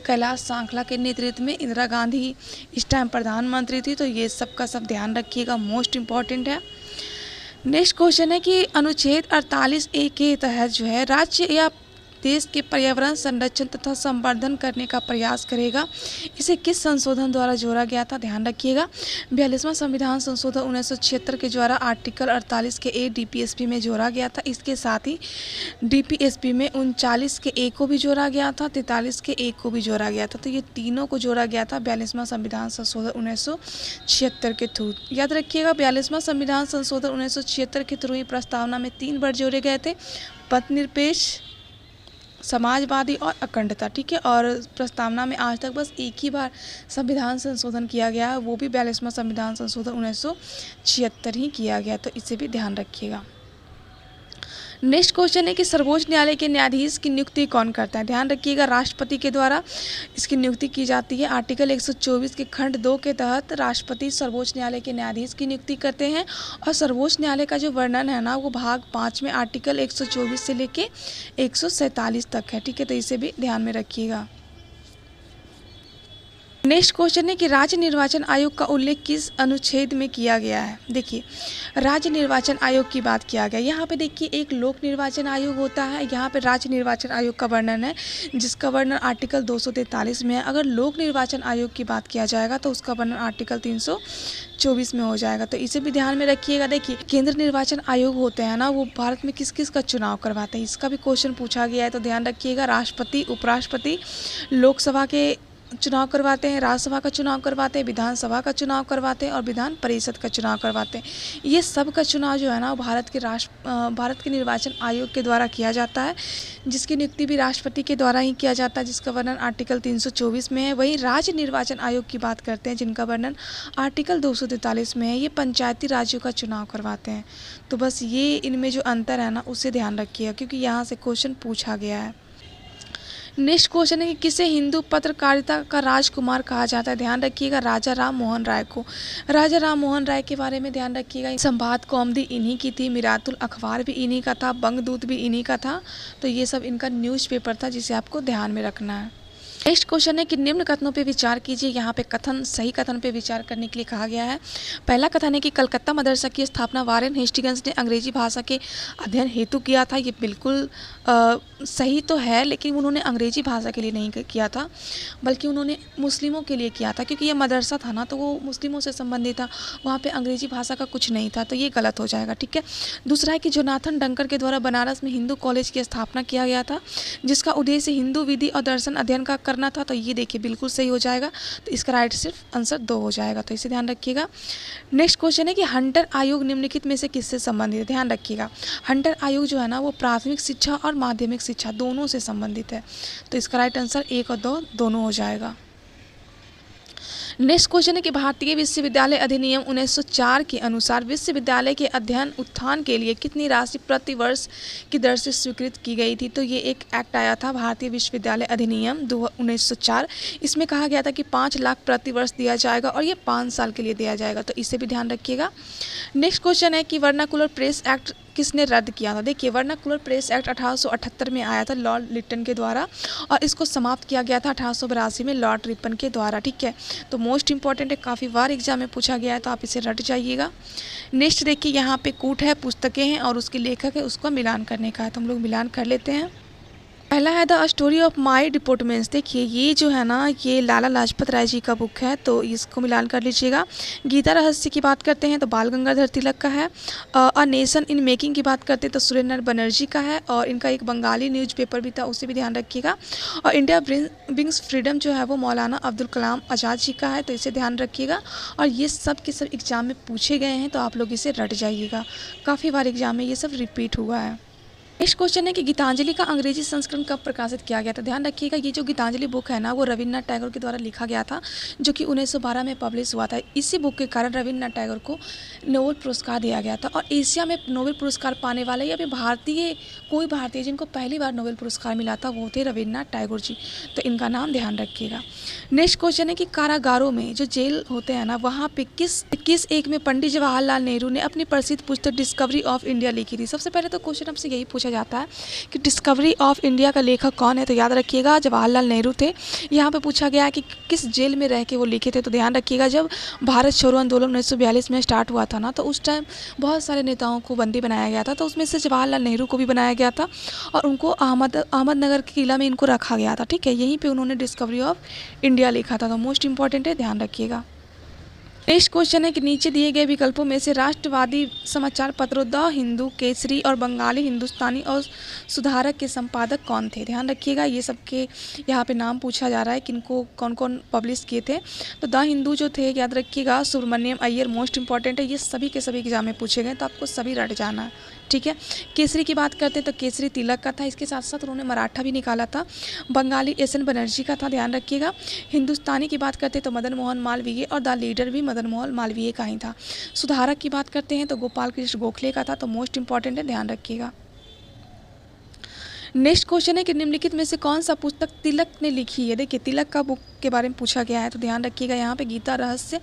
कैलाश सांखला के नेतृत्व में इंदिरा गांधी इस टाइम प्रधानमंत्री थी, तो ये सब का सब ध्यान रखिएगा, मोस्ट इम्पॉर्टेंट है। नेक्स्ट क्वेश्चन है कि अनुच्छेद 48A के तहत जो है राज्य या देश के पर्यावरण संरक्षण तथा संवर्धन करने का प्रयास करेगा, इसे किस संशोधन द्वारा जोड़ा गया था? ध्यान रखिएगा, 42वां संविधान संशोधन 1976 के द्वारा आर्टिकल 48 के A DPSP में जोड़ा गया था। इसके साथ ही DPSP में 39 के A को भी जोड़ा गया था, 43 के A को भी जोड़ा गया था, तो ये तीनों को जोड़ा गया था 42वां संविधान संशोधन 1976 के थ्रू। याद रखिएगा, 42वां संविधान संशोधन 1976 के थ्रू ही प्रस्तावना में 3 वर्ड जोड़े गए थे, पथनिरपेक्ष, समाजवादी और अखंडता। ठीक है, और प्रस्तावना में आज तक बस एक ही बार संविधान संशोधन किया गया है, वो भी 42वां संविधान संशोधन 1976 ही किया गया, तो इसे भी ध्यान रखिएगा। नेक्स्ट क्वेश्चन है कि सर्वोच्च न्यायालय के न्यायाधीश की नियुक्ति कौन करता है? ध्यान रखिएगा, राष्ट्रपति के द्वारा इसकी नियुक्ति की जाती है। आर्टिकल 124 के खंड 2 के तहत राष्ट्रपति सर्वोच्च न्यायालय के न्यायाधीश की नियुक्ति करते हैं, और सर्वोच्च न्यायालय का जो वर्णन है ना, वो भाग 5 में आर्टिकल 124 से लेके 147 तक है। ठीक है, तो इसे भी ध्यान में रखिएगा। नेक्स्ट क्वेश्चन है कि राज्य निर्वाचन आयोग का उल्लेख किस अनुच्छेद में किया गया है? देखिए, राज्य निर्वाचन आयोग की बात किया गया, यहाँ पे देखिए एक लोक निर्वाचन आयोग होता है, यहाँ पे राज्य निर्वाचन आयोग का वर्णन है, जिसका वर्णन आर्टिकल 243 में है। अगर लोक निर्वाचन आयोग की बात किया जाएगा तो उसका वर्णन आर्टिकल 324 में हो जाएगा, तो इसे भी ध्यान में रखिएगा। देखिए, केंद्र निर्वाचन आयोग होते हैं ना, वो भारत में किस किस का चुनाव करवाते हैं, इसका भी क्वेश्चन पूछा गया है, तो ध्यान रखिएगा, राष्ट्रपति, उपराष्ट्रपति, लोकसभा के चुनाव करवाते हैं, राज्यसभा का चुनाव करवाते हैं, विधानसभा का चुनाव करवाते हैं और विधान परिषद का चुनाव करवाते हैं। ये सब का चुनाव जो है ना, भारत के निर्वाचन आयोग के द्वारा किया जाता है, जिसकी नियुक्ति भी राष्ट्रपति के द्वारा ही किया जाता है, जिसका वर्णन आर्टिकल 324 में है। वहीं राज्य निर्वाचन आयोग की बात करते हैं, जिनका वर्णन आर्टिकल 243 में है, ये पंचायती राज्यों का चुनाव करवाते हैं। तो बस ये इनमें जो अंतर है ना, उसे ध्यान रखिएगा, क्योंकि यहाँ से क्वेश्चन पूछा गया है। नेक्स्ट क्वेश्चन है कि किसे हिंदू पत्रकारिता का राजकुमार कहा जाता है? ध्यान रखिएगा, राजा राम मोहन राय को। राजा राम मोहन राय के बारे में ध्यान रखिएगा, संवाद कौमुदी इन्हीं की थी, मिरातुल अखबार भी इन्हीं का था, बंगदूत भी इन्हीं का था, तो ये सब इनका न्यूज़पेपर था, जिसे आपको ध्यान में रखना है। नेक्स्ट क्वेश्चन है कि निम्न कथनों पे विचार कीजिए। यहाँ पे कथन, सही कथन पे विचार करने के लिए कहा गया है। पहला कथन है कि कलकत्ता मदरसा की स्थापना वारेन हेस्टिंग्स ने अंग्रेजी भाषा के अध्ययन हेतु किया था। ये बिल्कुल सही तो है, लेकिन उन्होंने अंग्रेजी भाषा के लिए नहीं किया था, बल्कि उन्होंने मुस्लिमों के लिए किया था, क्योंकि ये मदरसा था ना, तो वो मुस्लिमों से संबंधित था, वहाँ पे अंग्रेजी भाषा का कुछ नहीं था, तो ये गलत हो जाएगा। ठीक है, दूसरा है कि जोनाथन डंकर के द्वारा बनारस में हिंदू कॉलेज की स्थापना किया गया था, जिसका उद्देश्य हिंदू विधि और दर्शन अध्ययन का करना था, तो ये देखिए बिल्कुल सही हो जाएगा, तो इसका राइट सिर्फ आंसर 2 हो जाएगा, तो इसे ध्यान रखिएगा। नेक्स्ट क्वेश्चन है कि हंटर आयोग निम्नलिखित में से किससे संबंधित है? ध्यान रखिएगा, हंटर आयोग जो है ना, वो प्राथमिक शिक्षा और माध्यमिक शिक्षा दोनों से संबंधित है, तो इसका राइट आंसर 1 और 2 दोनों हो जाएगा। नेक्स्ट क्वेश्चन है कि भारतीय विश्वविद्यालय अधिनियम 1904 के अनुसार विश्वविद्यालय के अध्ययन उत्थान के लिए कितनी राशि प्रति वर्ष की दर से स्वीकृत की गई थी? तो ये एक एक्ट आया था, भारतीय विश्वविद्यालय अधिनियम 1904। इसमें कहा गया था कि 5 लाख प्रति वर्ष दिया जाएगा, और ये 5 साल के लिए दिया जाएगा, तो इसे भी ध्यान रखिएगा। नेक्स्ट क्वेश्चन है कि वर्नाकुलर प्रेस एक्ट किसने रद्द किया था? देखिए, वर्नाकुलर प्रेस एक्ट 1878 में आया था लॉर्ड लिटन के द्वारा, और इसको समाप्त किया गया था 1882 में लॉर्ड रिपन के द्वारा। ठीक है, तो मोस्ट इंपॉर्टेंट है, काफ़ी बार एग्जाम में पूछा गया है, तो आप इसे रट जाइएगा। नेक्स्ट देखिए, यहाँ पे कूट है, पुस्तकें हैं और उसके लेखक है, उसका मिलान करने का है, तो हम लोग मिलान कर लेते हैं। पहला है द स्टोरी ऑफ माई डिपोर्टमेंट्स। देखिए ये जो है ना, ये लाला लाजपत राय जी का बुक है, तो इसको मिलान कर लीजिएगा। गीता रहस्य की बात करते हैं तो बाल गंगाधर तिलक का है। अ नेशन इन मेकिंग की बात करते हैं तो सुरेंद्र बनर्जी का है, और इनका एक बंगाली न्यूज़पेपर भी था, उसे भी ध्यान रखिएगा। और इंडिया ब्रिंग्स फ्रीडम जो है वो मौलाना अब्दुल कलाम आज़ाद जी का है, तो इसे ध्यान रखिएगा। और ये सब के सब एग्ज़ाम में पूछे गए हैं, तो आप लोग इसे रट जाइएगा, काफ़ी बार एग्ज़ाम में ये सब रिपीट हुआ है। नेक्स्ट क्वेश्चन है कि गीतांजलि का अंग्रेजी संस्करण कब प्रकाशित किया गया था। ध्यान रखिएगा, ये जो गीतांजलि बुक है ना, वो रविन्द्रनाथ टैगोर के द्वारा लिखा गया था, जो कि 1912 में पब्लिश हुआ था। इसी बुक के कारण रविन्द्रनाथ टैगोर को नोबेल पुरस्कार दिया गया था। और एशिया में नोबेल पुरस्कार पाने वाले या फिर कोई भारतीय जिनको पहली बार नोबेल पुरस्कार मिला था, वो थे रविन्द्रनाथ टैगोर जी, तो इनका नाम ध्यान रखिएगा। नेक्स्ट क्वेश्चन है कि कारागारों में जो जेल होते हैं ना, वहाँ पे किस एक में पंडित जवाहरलाल नेहरू ने अपनी प्रसिद्ध पुस्तक डिस्कवरी ऑफ इंडिया लिखी थी। सबसे पहले तो क्वेश्चन आपसे यही पूछा जाता है कि डिस्कवरी ऑफ इंडिया का लेखक कौन है, तो याद रखिएगा जवाहरलाल नेहरू थे। यहाँ पे पूछा गया है कि किस जेल में रह के वो लिखे थे, तो ध्यान रखिएगा जब भारत छोड़ो आंदोलन 1942 में स्टार्ट हुआ था ना, तो उस टाइम बहुत सारे नेताओं को बंदी बनाया गया था, तो उसमें से जवाहरलाल नेहरू को भी बनाया गया था, और उनको अहमदनगर के किला में इनको रखा गया था। ठीक है, यहीं पर उन्होंने डिस्कवरी ऑफ इंडिया लिखा था, तो मोस्ट इंपॉर्टेंट है, ध्यान रखिएगा। नेक्स्ट क्वेश्चन है कि नीचे दिए गए विकल्पों में से राष्ट्रवादी समाचार पत्रों द हिंदू, केसरी और बंगाली हिंदुस्तानी और सुधारक के संपादक कौन थे। ध्यान रखिएगा, ये सबके यहाँ पे नाम पूछा जा रहा है कि इनको कौन कौन पब्लिश किए थे। तो द हिंदू जो थे, याद रखिएगा सुब्रमण्यम अय्यर, मोस्ट इंपॉर्टेंट है, ये सभी के सभी एग्जाम में पूछे गए, तो आपको सभी रट जाना है। ठीक है, केसरी की बात करते हैं तो केसरी तिलक का था, इसके साथ साथ उन्होंने मराठा भी निकाला था। बंगाली एस.एन. बनर्जी का था, ध्यान रखिएगा। हिंदुस्तानी की बात करते हैं तो मदन मोहन मालवीय, और द लीडर भी मदन मोहन मालवीय का ही था। सुधारक की बात करते हैं तो गोपाल कृष्ण गोखले का था, तो मोस्ट इंपॉर्टेंट है, ध्यान रखिएगा। नेक्स्ट क्वेश्चन है कि निम्नलिखित में से कौन सा पुस्तक तिलक ने लिखी है। देखिए तिलक का बुक के बारे में पूछा गया है, तो ध्यान रखिएगा यहाँ पे गीता रहस्य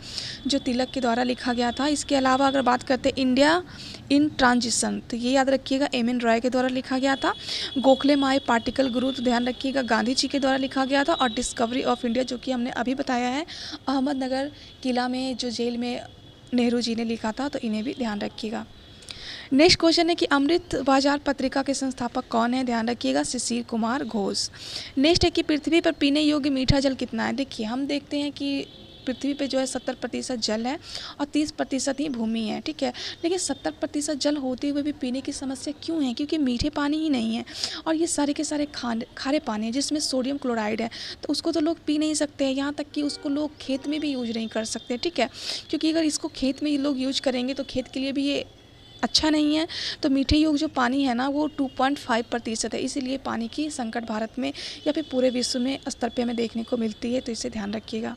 जो तिलक के द्वारा लिखा गया था। इसके अलावा अगर बात करते हैं इंडिया इन ट्रांजिशन, तो ये याद रखिएगा एम.एन. रॉय के द्वारा लिखा गया था। गोखले माय पार्टिकल गुरु, तो ध्यान रखिएगा गांधी जी के द्वारा लिखा गया था। और डिस्कवरी ऑफ इंडिया जो कि हमने अभी बताया है, अहमदनगर किला में जो जेल में नेहरू जी ने लिखा था, तो इन्हें भी ध्यान रखिएगा। नेक्स्ट क्वेश्चन है कि अमृत बाजार पत्रिका के संस्थापक कौन है। ध्यान रखिएगा शिशिर कुमार घोष। नेक्स्ट है कि पृथ्वी पर पीने योग्य मीठा जल कितना है। देखिए हम देखते हैं कि पृथ्वी पे जो है 70% जल है और 30% ही भूमि है। ठीक है, लेकिन 70% जल होते हुए भी पीने की समस्या क्यों है, क्योंकि मीठे पानी ही नहीं है, और ये सारे के सारे खारे पानी है जिसमें सोडियम क्लोराइड है, तो उसको तो लोग पी नहीं सकते हैं, यहाँ तक कि उसको लोग खेत में भी यूज नहीं कर सकते। ठीक है, क्योंकि अगर इसको खेत में लोग यूज करेंगे तो खेत के लिए भी ये अच्छा नहीं है। तो मीठे योग्य जो पानी है ना, वो 2.5% है, इसीलिए पानी की संकट भारत में या फिर पूरे विश्व में स्तर पे हमें देखने को मिलती है, तो इसे ध्यान रखिएगा।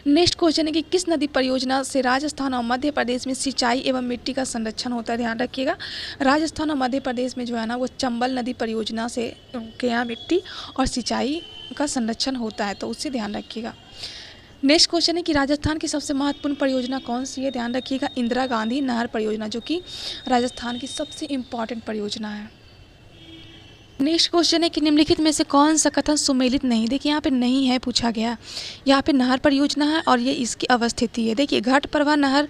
नेक्स्ट क्वेश्चन है कि किस नदी परियोजना से राजस्थान और मध्य प्रदेश में सिंचाई एवं मिट्टी का संरक्षण होता है। ध्यान रखिएगा, राजस्थान और मध्य प्रदेश में जो है ना, वो चंबल नदी परियोजना से उनके यहाँ मिट्टी और सिंचाई का संरक्षण होता है, तो उससे ध्यान रखिएगा। नेक्स्ट क्वेश्चन है कि राजस्थान की सबसे महत्वपूर्ण परियोजना कौन सी है। ध्यान रखिएगा इंदिरा गांधी नहर परियोजना, जो कि राजस्थान की सबसे इम्पॉर्टेंट परियोजना है। नेक्स्ट क्वेश्चन है कि निम्नलिखित में से कौन सा कथन सुमेलित नहीं। देखिए यहाँ पे नहीं है पूछा गया, यहाँ पे नहर परियोजना है और ये इसकी अवस्थिति है। देखिए घट प्रभा नहर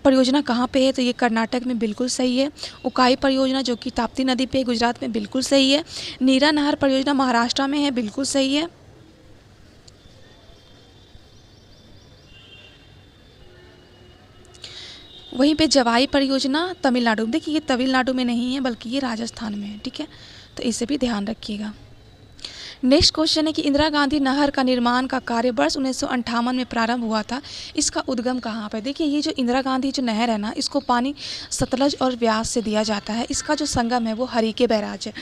परियोजना कहाँ पे है, तो ये कर्नाटक में बिल्कुल सही है। उकाई परियोजना जो कि ताप्ती नदी पे गुजरात में बिल्कुल सही है। नीरा नहर परियोजना महाराष्ट्र में है, बिल्कुल सही है। वहीं पे जवाई परियोजना तमिलनाडु, देखिए ये तमिलनाडु में नहीं है बल्कि ये राजस्थान में है। ठीक है, तो इसे भी ध्यान रखिएगा। नेक्स्ट क्वेश्चन है कि इंदिरा गांधी नहर का निर्माण का कार्य वर्ष 1958 में प्रारंभ हुआ था, इसका उद्गम कहाँ पर। देखिए ये जो इंदिरा गांधी जो नहर है ना, इसको पानी सतलज और व्यास से दिया जाता है। इसका जो संगम है वो हरिके बैराज है,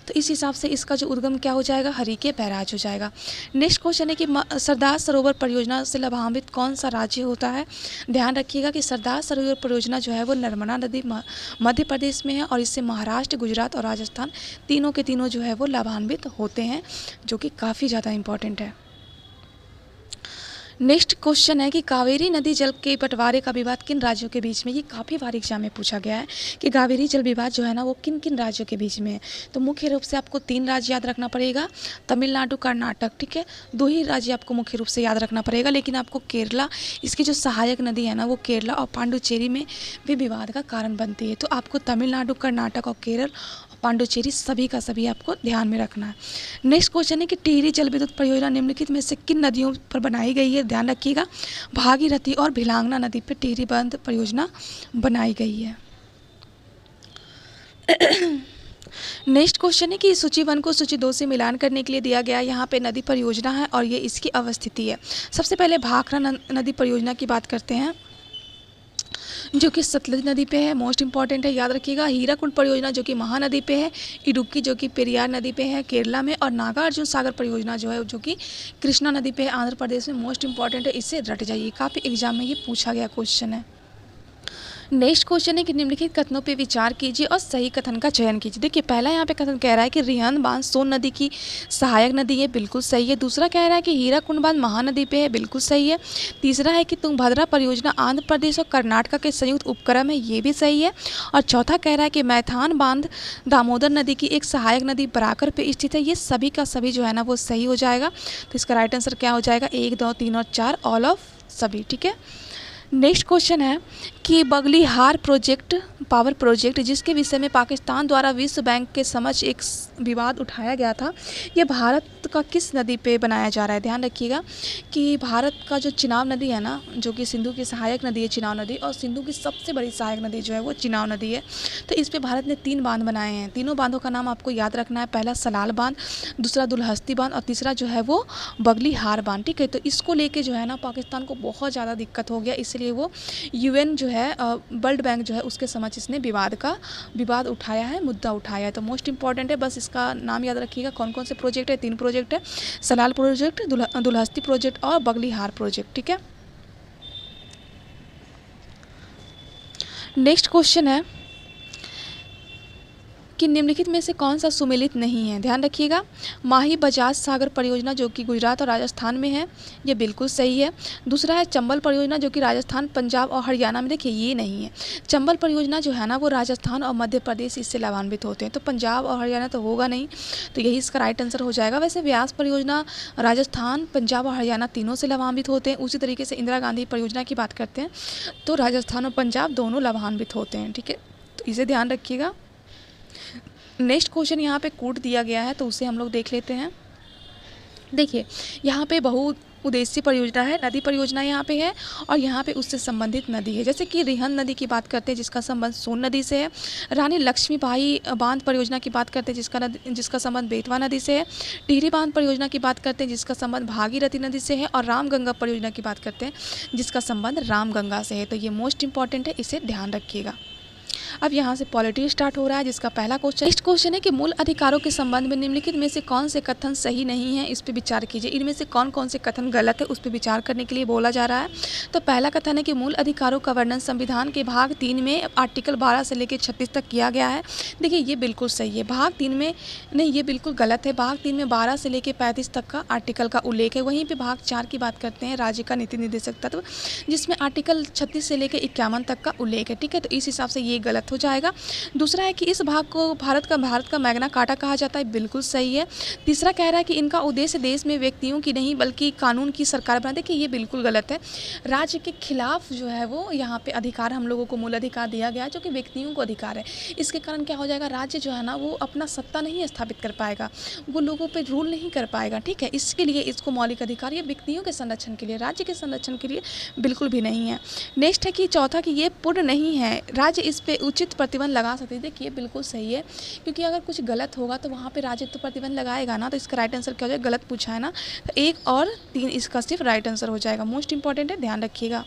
तो इस हिसाब से इसका जो उद्गम क्या हो जाएगा, हरिके बैराज हो जाएगा। नेक्स्ट क्वेश्चन है कि सरदार सरोवर परियोजना से लाभान्वित कौन सा राज्य होता है। ध्यान रखिएगा कि सरदार सरोवर परियोजना जो है वो नर्मदा नदी मध्य प्रदेश में है, और इससे महाराष्ट्र, गुजरात और राजस्थान तीनों के तीनों जो है वो लाभान्वित होते हैं, जो कि काफ़ी ज़्यादा इम्पॉर्टेंट है। नेक्स्ट क्वेश्चन है कि कावेरी नदी जल के बंटवारे का विवाद किन राज्यों के बीच में। ये काफ़ी बार एग्जाम में पूछा गया है कि कावेरी जल विवाद जो है ना, वो किन किन राज्यों के बीच में है। तो मुख्य रूप से आपको 3 राज्य याद रखना पड़ेगा, तमिलनाडु, कर्नाटक। ठीक है, 2 ही राज्य आपको मुख्य रूप से याद रखना पड़ेगा, लेकिन आपको केरला, इसकी जो सहायक नदी है ना, वो केरला और पांडुचेरी में भी विवाद का कारण बनती है। तो आपको तमिलनाडु, कर्नाटक और केरल और पांडुचेरी, सभी का सभी आपको ध्यान में रखना है। नेक्स्ट क्वेश्चन है कि टिहरी जल विद्युत परियोजना निम्नलिखित में से किन नदियों पर बनाई गई है? ध्यान रखिएगा, भागीरथी और भिलांगना नदी पर टिहरी बांध परियोजना बनाई गई है। नेक्स्ट क्वेश्चन है कि सूची 1 को सूची 2 से मिलान करने के लिए दिया गया यहाँ पे नदी परियोजना है और ये इसकी अवस्थिति है। सबसे पहले भाखड़ा नदी परियोजना की बात करते हैं, जो कि सतलज नदी पे है, मोस्ट इंपॉर्टेंट है, याद रखिएगा। हीराकुंड परियोजना जो कि महानदी पे है, इडुक्की जो कि पेरियार नदी पे है केरला में, और नागार्जुन सागर परियोजना जो है जो कि कृष्णा नदी पे है आंध्र प्रदेश में। मोस्ट इंपॉर्टेंट है, इससे रट जाइए, काफ़ी एग्जाम में ये पूछा गया क्वेश्चन है। नेक्स्ट क्वेश्चन है कि निम्नलिखित कथनों पे विचार कीजिए और सही कथन का चयन कीजिए। देखिए पहला यहाँ पे कथन कह रहा है कि रिहंद बांध सोन नदी की सहायक नदी है, बिल्कुल सही है। दूसरा कह रहा है कि हीराकुंड बांध महानदी पे है, बिल्कुल सही है। तीसरा है कि तुंगभद्रा परियोजना आंध्र प्रदेश और कर्नाटक के संयुक्त उपक्रम है, ये भी सही है। और चौथा कह रहा है कि मैथान बांध दामोदर नदी की एक सहायक नदी बराकर पे स्थित है। ये सभी का सभी जो है ना वो सही हो जाएगा। तो इसका राइट आंसर क्या हो जाएगा? 1, 2, 3 और 4, ऑल ऑफ सभी, ठीक है। नेक्स्ट क्वेश्चन है कि बगलिहार प्रोजेक्ट पावर प्रोजेक्ट जिसके विषय में पाकिस्तान द्वारा विश्व बैंक के समक्ष एक विवाद उठाया गया था, ये भारत का किस नदी पे बनाया जा रहा है? ध्यान रखिएगा कि भारत का जो चिनाब नदी है ना, जो कि सिंधु की सहायक नदी है चिनाब नदी, और सिंधु की सबसे बड़ी सहायक नदी जो है वो चिनाब नदी है। तो इस पे भारत ने 3 बांध बनाए हैं। तीनों बांधों का नाम आपको याद रखना है, पहला सलाल बांध, दूसरा दुलहस्ती बांध और तीसरा जो है वो बगलिहार बांध, ठीक है। तो इसको लेके जो है ना पाकिस्तान को बहुत ज़्यादा दिक्कत हो गया, इसलिए वो UN जो है वर्ल्ड बैंक जो है उसके समक्ष इसने विवाद उठाया है, मुद्दा उठाया है। तो मोस्ट इंपॉर्टेंट है, बस इसका नाम याद रखिएगा। कौन कौन से प्रोजेक्ट है? 3 प्रोजेक्ट है, सलाल प्रोजेक्ट, दुलहस्ती प्रोजेक्ट और बगलिहार प्रोजेक्ट, ठीक है। नेक्स्ट क्वेश्चन है कि निम्नलिखित में से कौन सा सुमेलित नहीं है? ध्यान रखिएगा, माही बजाज सागर परियोजना जो कि गुजरात और राजस्थान में है, ये बिल्कुल सही है। दूसरा है चंबल परियोजना जो कि राजस्थान, पंजाब और हरियाणा में, देखिए ये नहीं है। चंबल परियोजना जो है ना वो राजस्थान और मध्य प्रदेश इससे लाभान्वित होते हैं, तो पंजाब और हरियाणा तो होगा नहीं, तो यही इसका राइट आंसर हो जाएगा। वैसे व्यास परियोजना राजस्थान, पंजाब और हरियाणा तीनों से लाभान्वित होते हैं। उसी तरीके से इंदिरा गांधी परियोजना की बात करते हैं तो राजस्थान और पंजाब दोनों लाभान्वित होते हैं, ठीक है, तो इसे ध्यान रखिएगा। नेक्स्ट क्वेश्चन यहाँ पे कोड दिया गया है तो उसे हम लोग देख लेते हैं। देखिए यहाँ पे बहुउद्देशीय परियोजना है, नदी परियोजना यहाँ पे है और यहाँ पे उससे संबंधित नदी है। जैसे कि रिहंद नदी की बात करते हैं जिसका संबंध सोन नदी से है, रानी लक्ष्मीबाई बांध परियोजना की बात करते हैं जिसका संबंध बेतवा नदी से है, टिहरी बांध परियोजना की बात करते हैं जिसका संबंध भागीरथी नदी से है, और रामगंगा परियोजना की बात करते हैं जिसका संबंध रामगंगा से है। तो ये मोस्ट इंपॉर्टेंट है, इसे ध्यान रखिएगा। अब यहाँ से पॉलिटी स्टार्ट हो रहा है जिसका पहला क्वेश्चन, नेक्स्ट क्वेश्चन है कि मूल अधिकारों के संबंध में निम्नलिखित में से कौन से कथन सही नहीं है, इस पे विचार कीजिए। इनमें से कौन कौन से कथन गलत है उस पर विचार करने के लिए बोला जा रहा है। तो पहला कथन है कि मूल अधिकारों का वर्णन संविधान के भाग 3 में आर्टिकल 12 से लेकर 36 तक किया गया है। देखिए ये बिल्कुल सही है, भाग 3 में नहीं, ये बिल्कुल गलत है। भाग 3 में 12 से लेकर 35 तक का आर्टिकल का उल्लेख है। वहीं पर भाग 4 की बात करते हैं, राज्य का नीति निर्देशक तत्व, जिसमें आर्टिकल 36 से लेकर 51 तक का उल्लेख है, ठीक है। तो इस हिसाब से ये गलत हो जाएगा। दूसरा है कि इस भाग को भारत का मैग्ना कार्टा कहा जाता है, बिल्कुल सही है। तीसरा कह रहा है कि इनका उद्देश्य देश में व्यक्तियों की नहीं बल्कि कानून की सरकार बना दे, कि ये बिल्कुल गलत है। राज्य के खिलाफ जो है वो यहाँ पे अधिकार हम लोगों को मूल अधिकार दिया गया जो कि व्यक्तियों को अधिकार है। इसके कारण क्या हो जाएगा, राज्य जो है ना वो अपना सत्ता नहीं स्थापित कर पाएगा, वो लोगों पर रूल नहीं कर पाएगा, ठीक है। इसके लिए इसको मौलिक अधिकार ये व्यक्तियों के संरक्षण के लिए, राज्य के संरक्षण के लिए बिल्कुल भी नहीं है। नेक्स्ट है कि चौथा कि ये पूर्ण नहीं है, राज्य इस पे उचित प्रतिबंध लगा सकते हैं। देखिए बिल्कुल सही है, क्योंकि अगर कुछ गलत होगा तो वहाँ पे राज्य तो प्रतिबंध लगाएगा ना, तो इसका राइट आंसर क्या हो जाएगा, गलत पूछा है ना, तो 1 और 3 इसका सिर्फ राइट आंसर हो जाएगा। मोस्ट इंपॉर्टेंट है, ध्यान रखिएगा।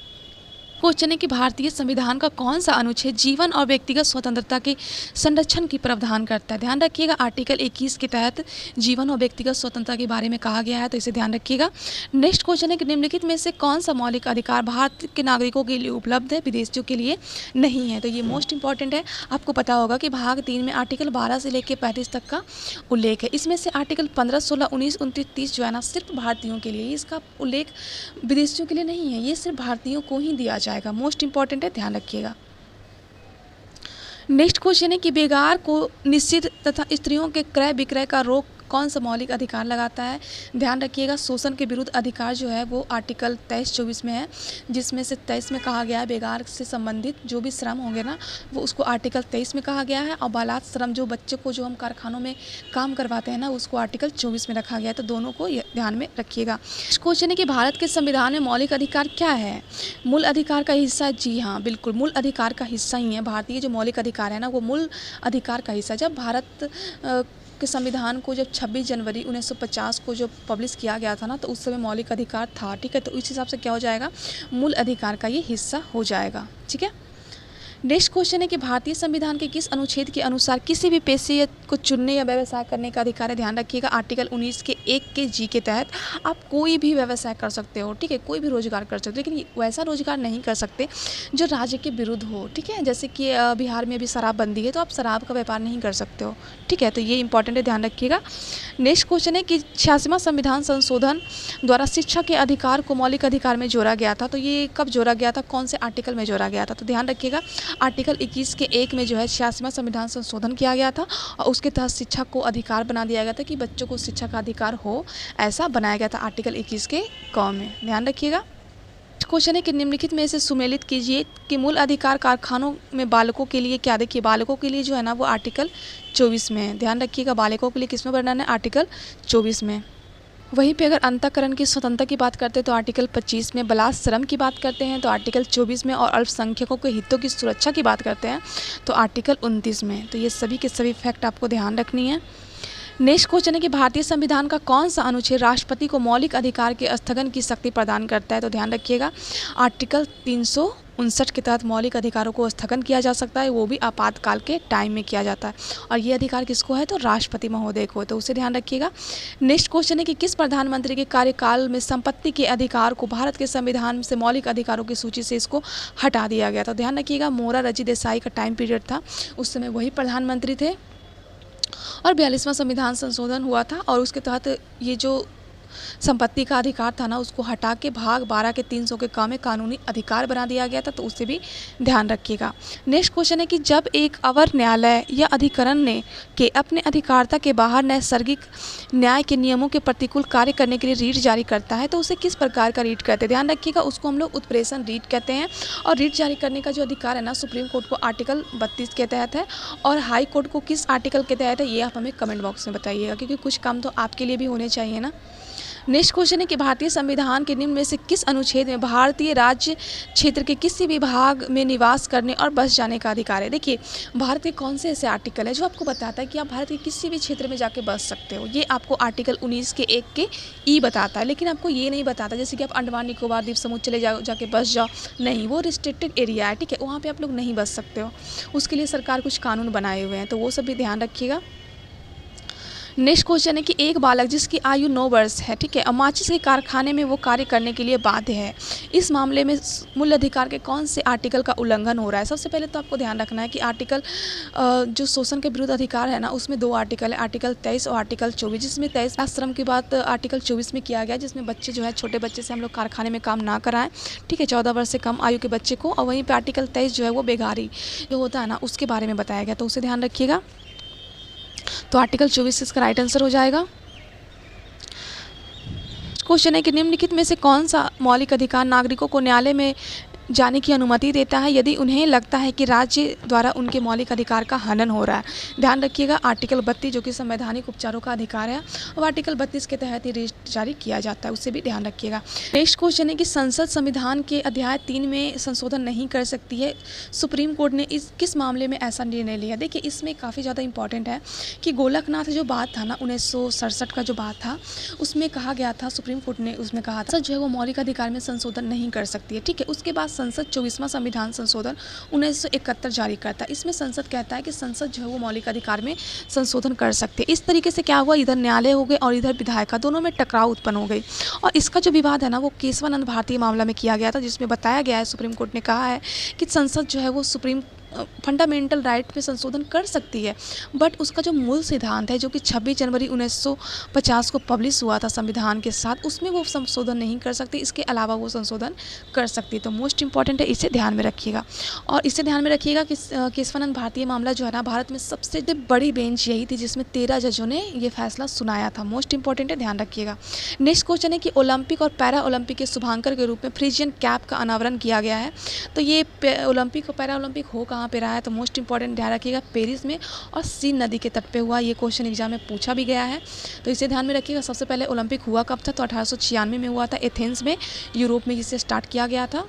क्वेश्चन है कि भारतीय संविधान का कौन सा अनुच्छेद जीवन और व्यक्तिगत स्वतंत्रता के संरक्षण की प्रावधान करता है? ध्यान रखिएगा, आर्टिकल 21 के तहत जीवन और व्यक्तिगत स्वतंत्रता के बारे में कहा गया है, तो इसे ध्यान रखिएगा। नेक्स्ट क्वेश्चन है कि निम्नलिखित में से कौन सा मौलिक अधिकार भारत के नागरिकों के लिए उपलब्ध है, विदेशियों के लिए नहीं है? तो ये मोस्ट इंपॉर्टेंट है। आपको पता होगा कि भाग 3 में आर्टिकल 12 से लेकर 35 तक का उल्लेख है। इसमें से आर्टिकल 15, 16, 19, 29, 30 जो है ना सिर्फ भारतीयों के लिए, इसका उल्लेख विदेशियों के लिए नहीं है, ये सिर्फ भारतीयों को ही दिया जाएगा। मोस्ट इंपॉर्टेंट है, ध्यान रखिएगा। नेक्स्ट क्वेश्चन है कि बेगार को निश्चित तथा स्त्रियों के क्रय विक्रय का रोक कौन सा मौलिक अधिकार लगाता है? ध्यान रखिएगा, शोषण के विरुद्ध अधिकार जो है वो आर्टिकल 23-24 में है, जिसमें से 23 में कहा गया है बेगार से संबंधित जो भी श्रम होंगे ना वो उसको आर्टिकल 23 में कहा गया है, और बालात श्रम जो बच्चों को जो हम कारखानों में काम करवाते हैं ना उसको आर्टिकल 24 में रखा गया है। तो दोनों को ध्यान में रखिएगा। क्वेश्चन है कि भारत के संविधान में मौलिक अधिकार क्या है? मूल अधिकार का हिस्सा? जी हाँ, बिल्कुल मूल अधिकार का हिस्सा ही है। भारतीय जो मौलिक अधिकार है ना वो मूल अधिकार का हिस्सा। जब भारत के संविधान को जब 26 जनवरी 1950 को जो पब्लिश किया गया था ना तो उस समय मौलिक अधिकार था, ठीक है। तो इस हिसाब से क्या हो जाएगा, मूल अधिकार का ये हिस्सा हो जाएगा, ठीक है। नेक्स्ट क्वेश्चन है कि भारतीय संविधान के किस अनुच्छेद के अनुसार किसी भी पेशे को चुनने या व्यवसाय करने का अधिकार है? ध्यान रखिएगा, आर्टिकल 19 के 1 के जी के तहत आप कोई भी व्यवसाय कर सकते हो, ठीक है, कोई भी रोजगार कर सकते हो, लेकिन वैसा रोजगार नहीं कर सकते जो राज्य के विरुद्ध हो, ठीक है। जैसे कि बिहार में भी शराबबंदी है तो आप शराब का व्यापार नहीं कर सकते हो, ठीक है। तो ये इंपॉर्टेंट है, ध्यान रखिएगा। नेक्स्ट क्वेश्चन है कि 86वां संविधान संशोधन द्वारा शिक्षा के अधिकार को मौलिक अधिकार में जोड़ा गया था। तो ये कब जोड़ा गया था, कौन से आर्टिकल में जोड़ा गया था? तो ध्यान रखिएगा, आर्टिकल 21 के 1 में जो है 86वां संविधान संशोधन किया गया था और उसके तहत शिक्षा को अधिकार बना दिया गया था कि बच्चों को शिक्षा का अधिकार हो, ऐसा बनाया गया था आर्टिकल 21 के क में, ध्यान रखिएगा। क्वेश्चन है कि निम्नलिखित में से सुमेलित कीजिए कि मूल अधिकार कारखानों में बालकों के लिए क्या? देखिए बालकों के लिए जो है ना वो आर्टिकल 24 में है, ध्यान रखिएगा। बालकों के लिए किस में वर्णन है? आर्टिकल 24 में। वहीं पे अगर अंतःकरण की स्वतंत्रता की बात करते हैं तो आर्टिकल 25 में, बलात् श्रम की बात करते हैं तो आर्टिकल 24 में, और अल्पसंख्यकों के हितों की सुरक्षा की बात करते हैं तो आर्टिकल 29 में। तो ये सभी के सभी फैक्ट आपको ध्यान रखनी है। नेक्स्ट क्वेश्चन है कि भारतीय संविधान का कौन सा अनुच्छेद राष्ट्रपति को मौलिक अधिकार के स्थगन की शक्ति प्रदान करता है? तो ध्यान रखिएगा, आर्टिकल 359 के तहत मौलिक अधिकारों को स्थगन किया जा सकता है, वो भी आपातकाल के टाइम में किया जाता है, और ये अधिकार किसको है? तो राष्ट्रपति महोदय को, तो उसे ध्यान रखिएगा। नेक्स्ट क्वेश्चन है कि किस प्रधानमंत्री के कार्यकाल में संपत्ति के अधिकार को भारत के संविधान से मौलिक अधिकारों की सूची से इसको हटा दिया गया था? तो ध्यान रखिएगा, मोरारजी देसाई का टाइम पीरियड था, उस समय वही प्रधानमंत्री थे, और 42वां संविधान संशोधन हुआ था और उसके तहत ये जो संपत्ति का अधिकार था ना उसको हटा के भाग 12 के 300 के काम में कानूनी अधिकार बना दिया गया था, तो उससे भी ध्यान रखिएगा। नेक्स्ट क्वेश्चन है कि जब एक अवर न्यायालय या अधिकरण ने के अपने अधिकारता के बाहर नैसर्गिक न्याय के नियमों के प्रतिकूल कार्य करने के लिए रीट जारी करता है तो उसे किस प्रकार का रीट कहते हैं? ध्यान रखिएगा, उसको हम लोग उत्प्रेषण रीट कहते हैं, और रीट जारी करने का जो अधिकार है ना सुप्रीम कोर्ट को आर्टिकल 32 के तहत है, और हाई कोर्ट को किस आर्टिकल के तहत है ये आप हमें कमेंट बॉक्स में बताइएगा, क्योंकि कुछ काम तो आपके लिए भी होने चाहिए ना। नेक्स्ट क्वेश्चन है कि भारतीय संविधान के निम्न में से किस अनुच्छेद में भारतीय राज्य क्षेत्र के किसी भी भाग में निवास करने और बस जाने का अधिकार है? देखिए भारत के कौन से ऐसे आर्टिकल है जो आपको बताता है कि आप भारत के किसी भी क्षेत्र में जाके बस सकते हो? ये आपको आर्टिकल 19 के 1 के ई बताता है, लेकिन आपको ये नहीं बताता जैसे कि आप अंडमान निकोबार द्वीप समूह चले जाओ, जाके बस जाओ, नहीं, वो रिस्ट्रिक्टेड एरिया है, ठीक है, वहाँ पर आप लोग नहीं बस सकते हो, उसके लिए सरकार कुछ कानून बनाए हुए हैं, तो वो सब भी ध्यान रखिएगा। नेक्स्ट क्वेश्चन है कि एक बालक जिसकी आयु 9 वर्ष है, ठीक है, और माचिस के कारखाने में वो कार्य करने के लिए बाध्य है, इस मामले में मूल अधिकार के कौन से आर्टिकल का उल्लंघन हो रहा है? सबसे पहले तो आपको ध्यान रखना है कि आर्टिकल जो शोषण के विरुद्ध अधिकार है ना उसमें 2 आर्टिकल है, आर्टिकल 23 और आर्टिकल 24, जिसमें 23 आश्रम की बात आर्टिकल 24 में किया गया, जिसमें बच्चे जो है छोटे बच्चे से हम लोग कारखाने में काम ना कराएं, ठीक है, 14 वर्ष से कम आयु के बच्चे को, और वहीं पर आर्टिकल 23 जो है वो बेगारी जो होता है ना उसके बारे में बताया गया, तो उसे ध्यान रखिएगा। तो आर्टिकल 24 इसका राइट आंसर हो जाएगा। क्वेश्चन है कि निम्नलिखित में से कौन सा मौलिक अधिकार नागरिकों को न्यायालय में जाने की अनुमति देता है यदि उन्हें लगता है कि राज्य द्वारा उनके मौलिक अधिकार का हनन हो रहा है? ध्यान रखिएगा, आर्टिकल 32 जो कि संवैधानिक उपचारों का अधिकार है, और आर्टिकल 32 के तहत ही रीट जारी किया जाता है, उससे भी ध्यान रखिएगा। नेक्स्ट क्वेश्चन है कि संसद संविधान के अध्याय 3 में संशोधन नहीं कर सकती है, सुप्रीम कोर्ट ने इस किस मामले में ऐसा निर्णय लिया? देखिए इसमें काफ़ी ज़्यादा इंपॉर्टेंट है कि गोलकनाथ जो बात था ना 1967 का जो बात था उसमें कहा गया था, सुप्रीम कोर्ट ने उसमें कहा था जो है वो मौलिक अधिकार में संशोधन नहीं कर सकती है, ठीक है। उसके बाद संसद 24वां संविधान संशोधन 1971 जारी करता है, इसमें संसद कहता है कि संसद जो है वो मौलिक अधिकार में संशोधन कर सकते हैं। इस तरीके से क्या हुआ, इधर न्यायालय हो गए और इधर विधायिका, दोनों में टकराव उत्पन्न हो गई, और इसका जो विवाद है ना वो केशवानंद भारती मामला में किया गया था, जिसमें बताया गया है सुप्रीम कोर्ट ने कहा है कि संसद जो है वो फंडामेंटल राइट में संशोधन कर सकती है, बट उसका जो मूल सिद्धांत है जो कि 26 जनवरी 1950 को पब्लिश हुआ था संविधान के साथ, उसमें वो संशोधन नहीं कर सकती, इसके अलावा वो संशोधन कर सकती। तो मोस्ट इंपॉर्टेंट है, इसे ध्यान में रखिएगा। और इसे ध्यान में रखिएगा कि केशवानंद भारतीय मामला जो है ना, भारत में सबसे बड़ी बेंच यही थी जिसमें 13 जजों ने ये फैसला सुनाया था। मोस्ट इंपॉर्टेंट है, ध्यान रखिएगा। नेक्स्ट क्वेश्चन है कि ओलंपिक और पैरा ओलंपिक के शुभांकर के रूप में फ्रीजियन कैप का अनावरण किया गया है। तो ये ओलंपिक और पैरा ओलंपिक हो कहाँ पे रहा है, तो मोस्ट इंपॉर्टेंट ध्यान रखिएगा, पेरिस में और सीन नदी के तट पे हुआ। ये क्वेश्चन एग्जाम में पूछा भी गया है, तो इसे ध्यान में रखिएगा। सबसे पहले ओलंपिक हुआ कब था, तो 1896 में हुआ था, एथेंस में, यूरोप में जिसे स्टार्ट किया गया था।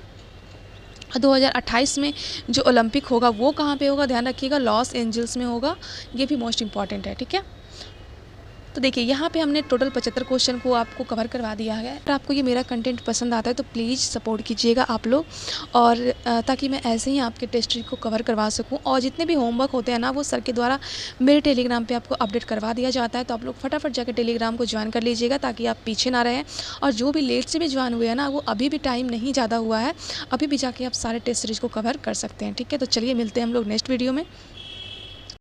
2028 में जो ओलंपिक होगा वो कहाँ पे होगा, ध्यान रखिएगा, लॉस एंजल्स में होगा। ये भी मोस्ट इंपॉर्टेंट है, ठीक है। तो देखिए यहाँ पे हमने टोटल 75 क्वेश्चन को आपको कवर करवा दिया है। अगर आपको ये मेरा कंटेंट पसंद आता है तो प्लीज़ सपोर्ट कीजिएगा आप लोग, और ताकि मैं ऐसे ही आपके टेस्ट सीरीज को कवर करवा सकूं। और जितने भी होमवर्क होते हैं ना, वो सर के द्वारा मेरे टेलीग्राम पे आपको अपडेट करवा दिया जाता है। तो आप लोग फटाफट जाकर टेलीग्राम को ज्वाइन कर लीजिएगा ताकि आप पीछे ना रहें। और जो भी लेट से भी ज्वाइन हुए हैं ना, वो अभी भी टाइम नहीं ज़्यादा हुआ है, अभी भी जाके आप सारे टेस्ट सीरीज को कवर कर सकते हैं, ठीक है। तो चलिए मिलते हैं हम लोग नेक्स्ट वीडियो में।